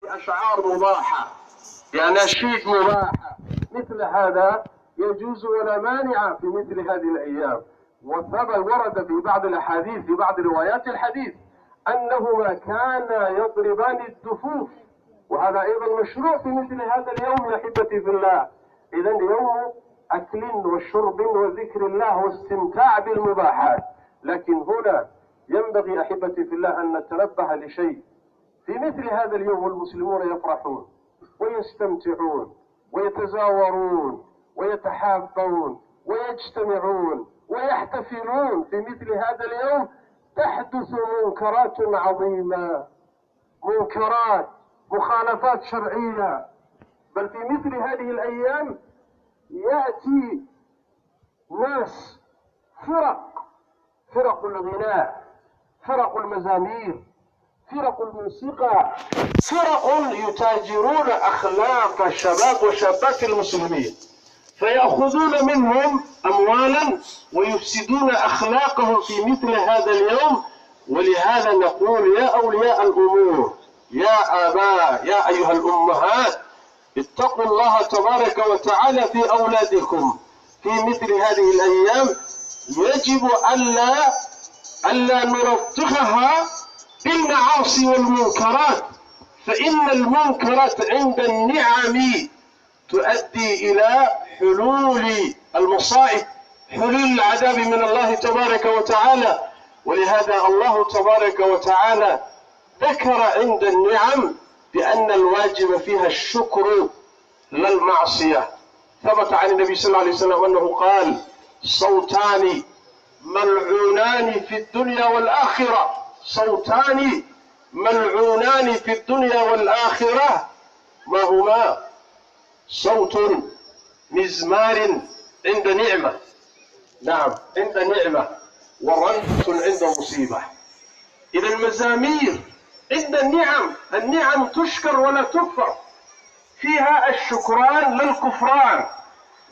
بأشعار مباحة، بأناشيد مباحة، مثل هذا يجوز ولا مانع في مثل هذه الأيام. ورد في بعض الأحاديث، في بعض روايات الحديث، أنهما كانا يضربان الدفوف، وهذا أيضا مشروع في مثل هذا اليوم يا أحبتي في الله. إذا يوم أكل وشرب وذكر الله واستمتاع بالمباحات. لكن هنا ينبغي أحبتي في الله أن نتنبه لشيء. في مثل هذا اليوم المسلمون يفرحون ويستمتعون ويتزاورون ويتحابون ويجتمعون ويحتفلون. في مثل هذا اليوم تحدث منكرات عظيمة، منكرات، مخالفات شرعية. بل في مثل هذه الأيام يأتي ناس، فرق الغناء، فرق المزامير، فرق الموسيقى، فرق يتاجرون أخلاق الشباب وشابات المسلمين، فيأخذون منهم أموالا ويفسدون أخلاقهم في مثل هذا اليوم. ولهذا نقول يا أولياء الأمور، يا آباء، يا أيها الأمهات، اتقوا الله تبارك وتعالى في أولادكم في مثل هذه الأيام. يجب ألا نلطخها بالمعاصي والمنكرات، فإن المنكرات عند النعم تؤدي إلى حلول المصائب، حلول العذاب من الله تبارك وتعالى. ولهذا الله تبارك وتعالى ذكر عند النعم بأن الواجب فيها الشكر لا المعصية. ثبت عن النبي صلى الله عليه وسلم أنه قال: صوتان ملعونان في الدنيا والآخرة، صوتان ملعونان في الدنيا والآخرة، ما هما؟ صوت مزمار عند نعمة، نعم عند نعمة، ورنة عند مصيبة. إذا المزامير عند النعم تشكر ولا تكفر، فيها الشكران لا الكفران.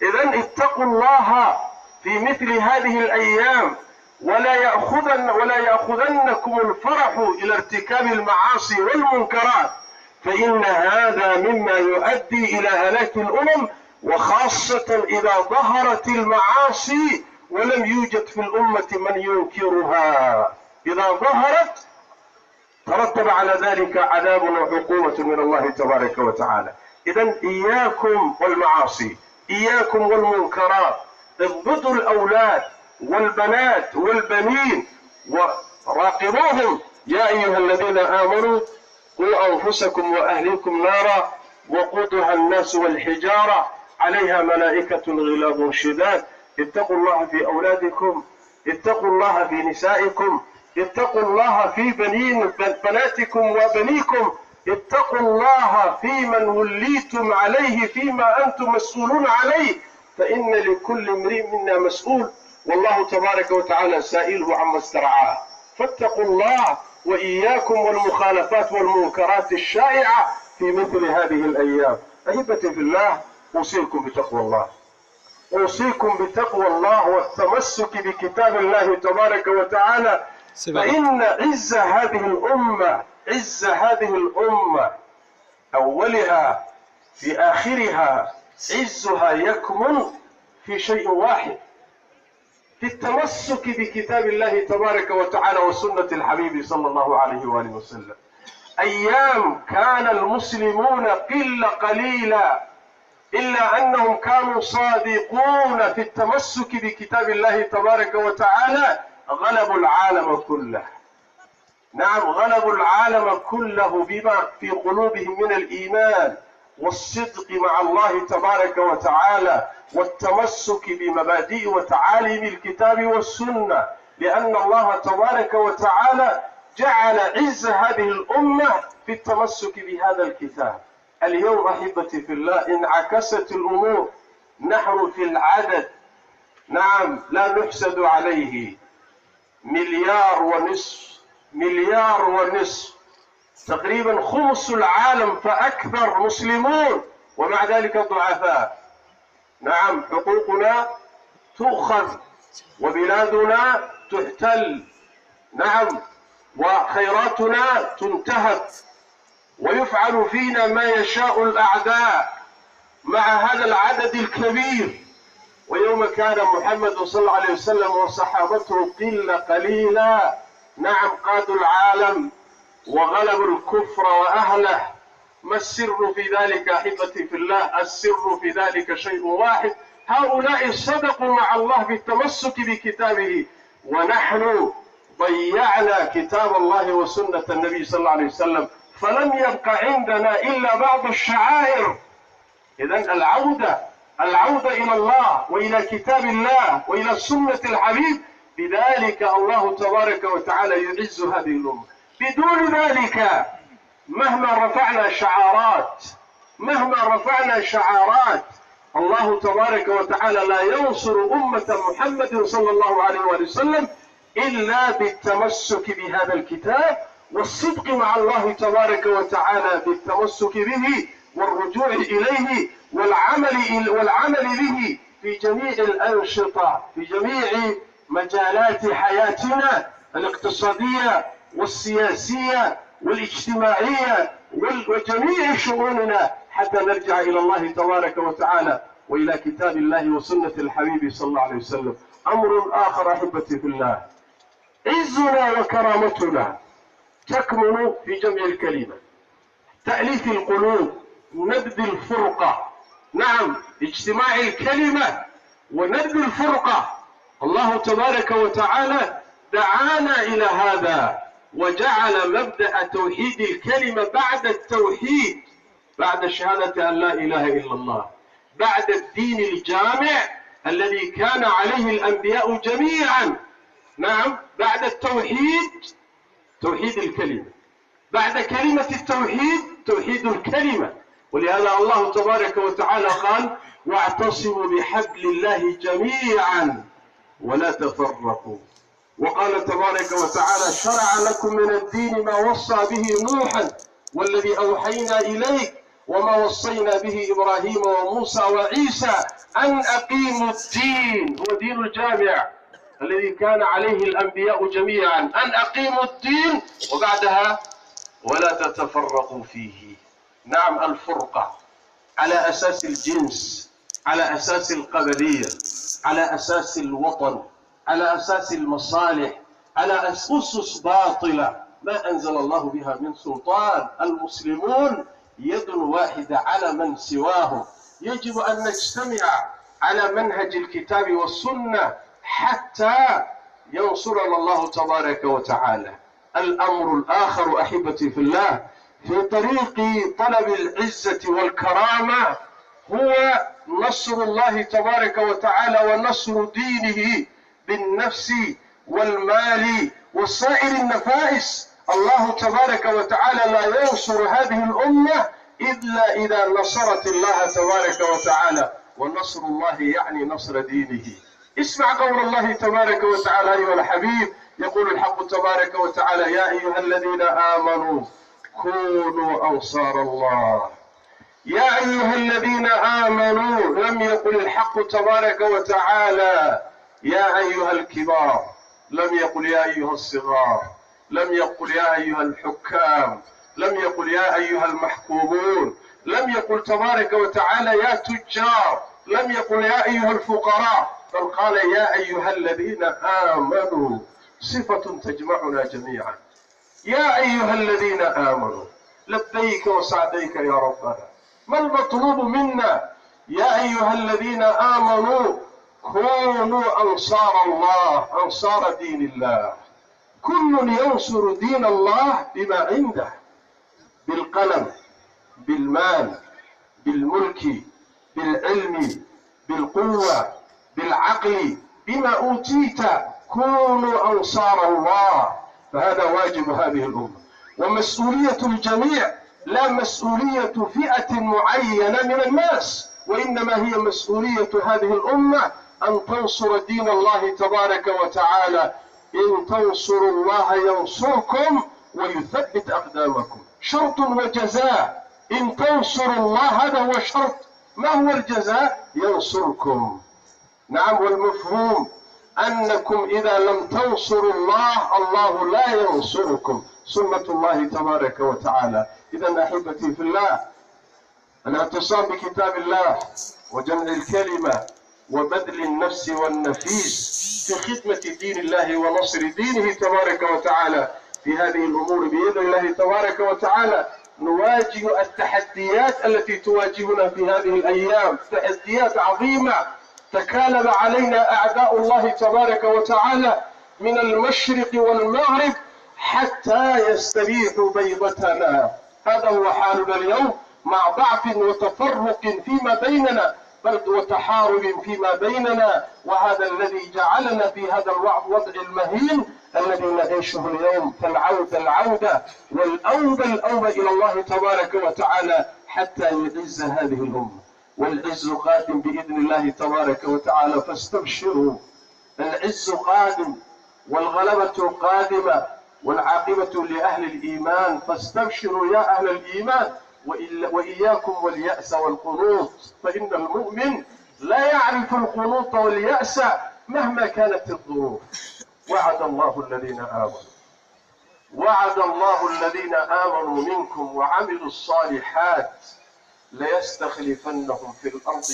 إذا اتقوا الله في مثل هذه الأيام، ولا يأخذنكم الفرح إلى ارتكاب المعاصي والمنكرات، فإن هذا مما يؤدي إلى هلاك الأمم، وخاصة إذا ظهرت المعاصي ولم يوجد في الأمة من ينكرها. إذا ظهرت ترتب على ذلك عذاب وعقوبة من الله تبارك وتعالى. إذن إياكم والمعاصي، إياكم والمنكرات، اضبطوا الأولاد والبنات والبنين وراقبوهم. يا أيها الذين آمنوا قوا أنفسكم وأهليكم نارا وقودها الناس والحجارة عليها ملائكة غلاظ شداد. اتقوا الله في أولادكم، اتقوا الله في نسائكم، اتقوا الله في بناتكم وبنيكم، اتقوا الله في من وليتم عليه فيما أنتم مسؤولون عليه، فإن لكل امرئ منا مسؤول، والله تبارك وتعالى سائله عما استرعاه. فاتقوا الله وإياكم والمخالفات والمنكرات الشائعة في مثل هذه الأيام. أحبتي في الله، أوصيكم بتقوى الله، أوصيكم بتقوى الله والتمسك بكتاب الله تبارك وتعالى. فإن عز هذه الأمة أولها في آخرها، عزها يكمن في شيء واحد، في التمسك بكتاب الله تبارك وتعالى وسنة الحبيب صلى الله عليه وآله وسلم. أيام كان المسلمون قلة قليلة، إلا أنهم كانوا صادقون في التمسك بكتاب الله تبارك وتعالى، غلبوا العالم كله. نعم، غلبوا العالم كله بما في قلوبهم من الإيمان والصدق مع الله تبارك وتعالى والتمسك بمبادئ وتعاليم الكتاب والسنة، لأن الله تبارك وتعالى جعل عز هذه الأمة في التمسك بهذا الكتاب. اليوم أحبتي في الله انعكست الأمور، نحن في العدد نعم لا نحسد عليه، مليار ونصف، تقريبا خمس العالم فأكثر مسلمون، ومع ذلك ضعفاء. نعم، حقوقنا تؤخذ وبلادنا تحتل، نعم، وخيراتنا تنتهك، ويفعل فينا ما يشاء الأعداء مع هذا العدد الكبير. ويوم كان محمد صلى الله عليه وسلم وصحابته قليلا، نعم، قادوا العالم وغلبوا الكفر وأهله. ما السر في ذلك أحبتي في الله؟ السر في ذلك شيء واحد: هؤلاء صدقوا مع الله بالتمسك بكتابه، ونحن ضيعنا كتاب الله وسنة النبي صلى الله عليه وسلم، فلم يبق عندنا إلا بعض الشعائر. إذن العودة إلى الله وإلى كتاب الله وإلى سنة الحبيب، بذلك الله تبارك وتعالى يعز هذه الأمة. بدون ذلك مهما رفعنا شعارات الله تبارك وتعالى لا ينصر أمة محمد صلى الله عليه وسلم إلا بالتمسك بهذا الكتاب والصدق مع الله تبارك وتعالى بالتمسك به والرجوع إليه والعمل به في جميع الأنشطة، في جميع مجالات حياتنا الاقتصادية والسياسية والاجتماعية وجميع شؤوننا، حتى نرجع إلى الله تبارك وتعالى وإلى كتاب الله وسنة الحبيب صلى الله عليه وسلم. أمر آخر أحبتي في الله: عزنا وكرامتنا تكمن في جمع الكلمة، تأليف القلوب، نبذ الفرقة. نعم، اجتماع الكلمة ونبذ الفرقة. الله تبارك وتعالى دعانا إلى هذا وجعل مبدأ توحيد الكلمة بعد التوحيد، بعد شهادة أن لا إله إلا الله، بعد الدين الجامع الذي كان عليه الأنبياء جميعا. نعم، بعد التوحيد توحيد الكلمة، بعد كلمة التوحيد توحيد الكلمة. ولهذا الله تبارك وتعالى قال: واعتصموا بحبل الله جميعا ولا تفرقوا. وقال تبارك وتعالى: شرع لكم من الدين ما وصى به نوحا والذي أوحينا إليك وما وصينا به إبراهيم وموسى وعيسى أن أقيموا الدين. هو دين الجامع الذي كان عليه الأنبياء جميعا، أن أقيموا الدين، وبعدها ولا تتفرقوا فيه. نعم، الفرقة على أساس الجنس، على أساس القبلية، على أساس الوطن، على أساس المصالح، على أسس باطلة ما أنزل الله بها من سلطان. المسلمون يد واحدة على من سواهم. يجب أن نجتمع على منهج الكتاب والسنة حتى ينصرنا الله تبارك وتعالى. الأمر الآخر أحبتي في الله في طريق طلب العزة والكرامة هو نصر الله تبارك وتعالى ونصر دينه بالنفس والمال وسائر النفائس. الله تبارك وتعالى لا ينصر هذه الأمة إلا إذا نصرت الله تبارك وتعالى، ونصر الله يعني نصر دينه. اسمع قول الله تبارك وتعالى أيها الحبيب، يقول الحق تبارك وتعالى: يا أيها الذين آمنوا كونوا أنصار الله. يا أيها الذين آمنوا، لم يقل الحق تبارك وتعالى يا أيها الكبار، لم يقل يا أيها الصغار، لم يقل يا أيها الحكام، لم يقل يا أيها المحكومون، لم يقل تبارك وتعالى يا تجار، لم يقل يا أيها الفقراء، بل قال يا أيها الذين آمنوا، صفة تجمعنا جميعا. يا أيها الذين آمنوا، لبيك وسعديك يا ربنا. ما المطلوب منا؟ يا أيها الذين آمنوا كونوا أنصار الله، أنصار دين الله. كل ينصر دين الله بما عنده، بالقلم، بالمال، بالملك، بالعلم، بالقوة، بالعقل، بما أوتيت. كونوا أنصار الله. فهذا واجب هذه الأمة ومسؤولية الجميع، لا مسؤولية فئة معينة من الناس، وإنما هي مسؤولية هذه الأمة أن تنصر دين الله تبارك وتعالى. إن تنصروا الله ينصركم ويثبت أقدامكم. شرط وجزاء. إن تنصروا الله، هذا هو الشرط. ما هو الجزاء؟ ينصركم. نعم، والمفهوم أنكم إذا لم تنصروا الله، الله لا ينصركم. سنة الله تبارك وتعالى. إذا أحبتي في الله، الاعتصام بكتاب الله وجمع الكلمة وبذل النفس والنفيس في خدمة دين الله ونصر دينه تبارك وتعالى في هذه الأمور بإذن الله تبارك وتعالى نواجه التحديات التي تواجهنا في هذه الأيام، تحديات عظيمة تكالب علينا أعداء الله تبارك وتعالى من المشرق والمغرب حتى يستبيحوا بيضتنا. هذا هو حالنا اليوم، مع ضعف وتفرق فيما بيننا، بل وتحارب فيما بيننا، وهذا الذي جعلنا في هذا الوضع المهين الذي نعيشه اليوم. فالعودة والأوبة إلى الله تبارك وتعالى حتى يعز هذه الأمة، والعز قادم بإذن الله تبارك وتعالى، فاستبشروا، العز قادم والغلبة قادمة والعاقبة لأهل الإيمان، فاستبشروا يا أهل الإيمان وإياكم واليأس والقنوط، فإن المؤمن لا يعرف القنوط واليأس مهما كانت الظروف. وعد الله الذين آمنوا منكم وعملوا الصالحات ليستخلفنهم في الأرض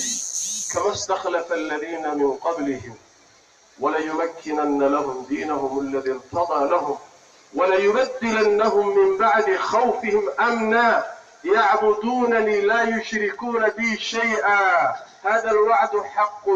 كما استخلف الذين من قبلهم وليمكنن لهم دينهم الذي ارتضى لهم وليبدلنهم من بعد خوفهم أمنا يعبدونني لا يشركون بي شيئا. هذا الوعد حق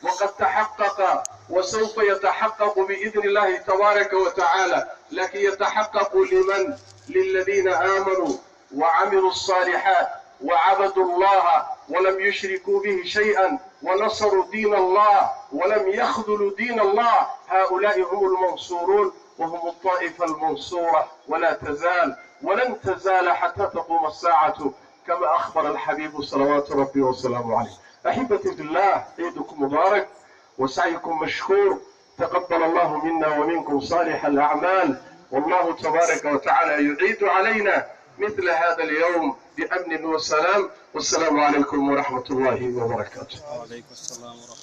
وقد تحقق وسوف يتحقق بإذن الله تبارك وتعالى، لكن يتحقق لمن؟ للذين آمنوا وعملوا الصالحات وعبدوا الله ولم يشركوا به شيئا ونصروا دين الله ولم يخذلوا دين الله. هؤلاء هم المنصورون وهم الطائفة المنصورة، ولا تزال ولن تزال حتى تقوم الساعة كما أخبر الحبيب صلوات ربي وسلامه عليه. أحبتي في الله، عيدكم مبارك وسعيكم مشكور، تقبل الله منا ومنكم صالح الأعمال، والله تبارك وتعالى يعيد علينا مثل هذا اليوم بأمن وسلام، والسلام عليكم ورحمة الله وبركاته. وعليكم السلام ورحمة الله.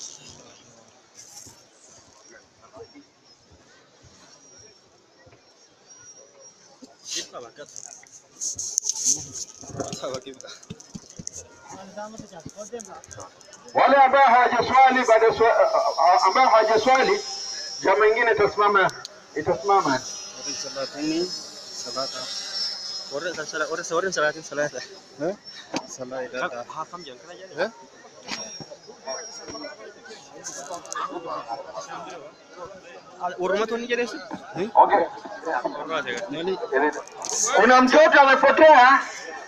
Wale ambao hawajaswali ambao hawajaswali, jamaa mwingine itasimama. Kuna mtoto amepotea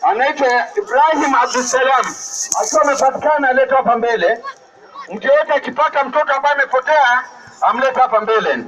anaitwa Ibrahim Abdulsalam, akiwa amepatikana aletwa hapa mbele. Mtu yote akipata mtoto ambaye amepotea amleta hapa mbele.